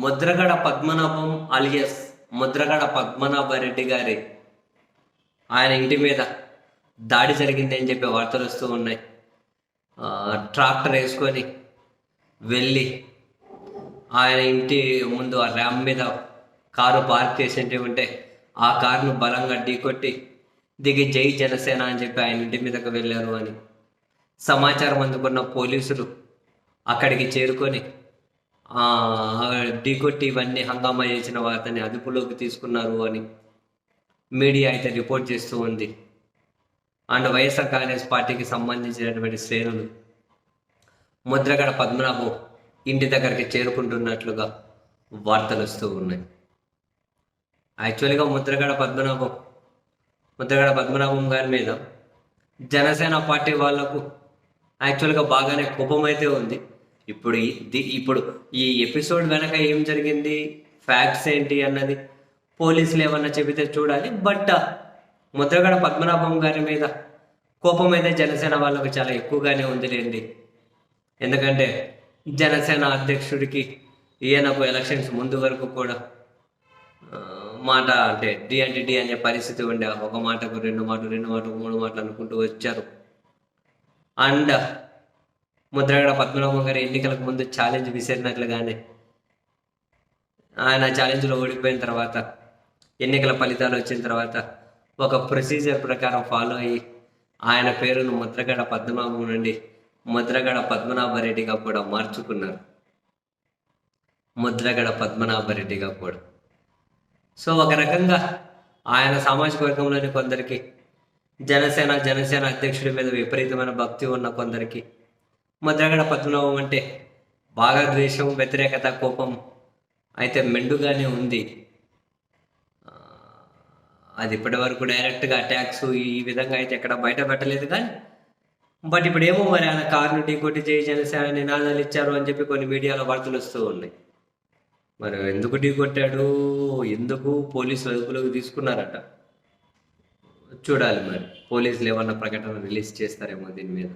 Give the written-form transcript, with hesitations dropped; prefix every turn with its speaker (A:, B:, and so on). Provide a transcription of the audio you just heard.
A: Mudragada Padmanabham alias Mudragada Padmanabha Reddy గారి ఆయన ఇంటి మీద దాడి జరిగింది అని చెప్పి వార్తలు వస్తూ ఉన్నాయి. ట్రాక్టర్ వేసుకొని వెళ్ళి ఆయన ఇంటి ముందు ఆ ర్యామ్ మీద కారు పార్క్ చేసి ఉంటే ఆ కారును బలంగా ఢీకొట్టి దిగి జై జనసేన అని చెప్పి ఆయన ఇంటి మీదకు వెళ్ళారు అని సమాచారం అందుకున్న పోలీసులు అక్కడికి చేరుకొని ఢీకొట్టి ఇవన్నీ హంగామా చేసిన వారిని అదుపులోకి తీసుకున్నారు అని మీడియా అయితే రిపోర్ట్ చేస్తూ ఉంది. అండ్ వైఎస్ఆర్ కాంగ్రెస్ పార్టీకి సంబంధించినటువంటి శ్రేణులు ముద్రగడ పద్మనాభం ఇంటి దగ్గరికి చేరుకుంటున్నట్లుగా వార్తలు వస్తూ ఉన్నాయి. యాక్చువల్గా ముద్రగడ పద్మనాభం గారి మీద జనసేన పార్టీ వాళ్లకు యాక్చువల్గా బాగానే కోపం అయితే ఉంది. ఇప్పుడు ఈ ఎపిసోడ్ వెనక ఏం జరిగింది, ఫ్యాక్ట్స్ ఏంటి అన్నది పోలీసులు ఏమన్నా చెబితే చూడాలి. బట్ ముద్రగడ పద్మనాభం గారి మీద కోపం అయితే జనసేన వాళ్ళకు చాలా ఎక్కువగానే ఉందిలేండి. ఎందుకంటే జనసేన అధ్యక్షుడికి ఈయనకు ఎలక్షన్స్ ముందు వరకు కూడా మాట అంటే డి అనే పరిస్థితి ఉండే, ఒక మాటకు రెండు మాటలు మూడు మాటలు అనుకుంటూ వచ్చారు. అండ్ ముద్రగడ పద్మనాభం గారి ఎన్నికలకు ముందు ఛాలెంజ్ విసిరినట్లుగానే ఆయన ఛాలెంజ్లో ఓడిపోయిన తర్వాత ఎన్నికల ఫలితాలు వచ్చిన తర్వాత ఒక ప్రొసీజర్ ప్రకారం ఫాలో అయ్యి ఆయన పేరును ముద్రగడ పద్మనాభం నుండి ముద్రగడ పద్మనాభరెడ్డిగా కూడా మార్చుకున్నారు. ముద్రగడ పద్మనాభరెడ్డిగా కూడా. సో ఒక రకంగా ఆయన సామాజిక వర్గంలోని కొందరికి జనసేన అధ్యక్షుడి మీద విపరీతమైన భక్తి ఉన్న కొందరికి ముద్రగడ పద్మనాభం అంటే బాగా ద్వేషం, వ్యతిరేకత, కోపం అయితే మెండుగానే ఉంది. అది ఇప్పటి వరకు డైరెక్ట్గా అటాక్స్ ఈ విధంగా అయితే ఎక్కడ బయట పెట్టలేదు. కానీ బట్ ఇప్పుడేమో మరి ఆయన కారును ఢీకొట్టి జై జనసేన నినాదాలు ఇచ్చారు అని చెప్పి కొన్ని మీడియాలో వార్తలు వస్తూ ఉన్నాయి. మరి ఎందుకు ఢీకొట్టాడు, ఎందుకు పోలీసులు అదుపులోకి తీసుకున్నారట చూడాలి. మరి పోలీసులు ఏమన్నా ప్రకటన రిలీజ్ చేస్తారేమో దీని మీద.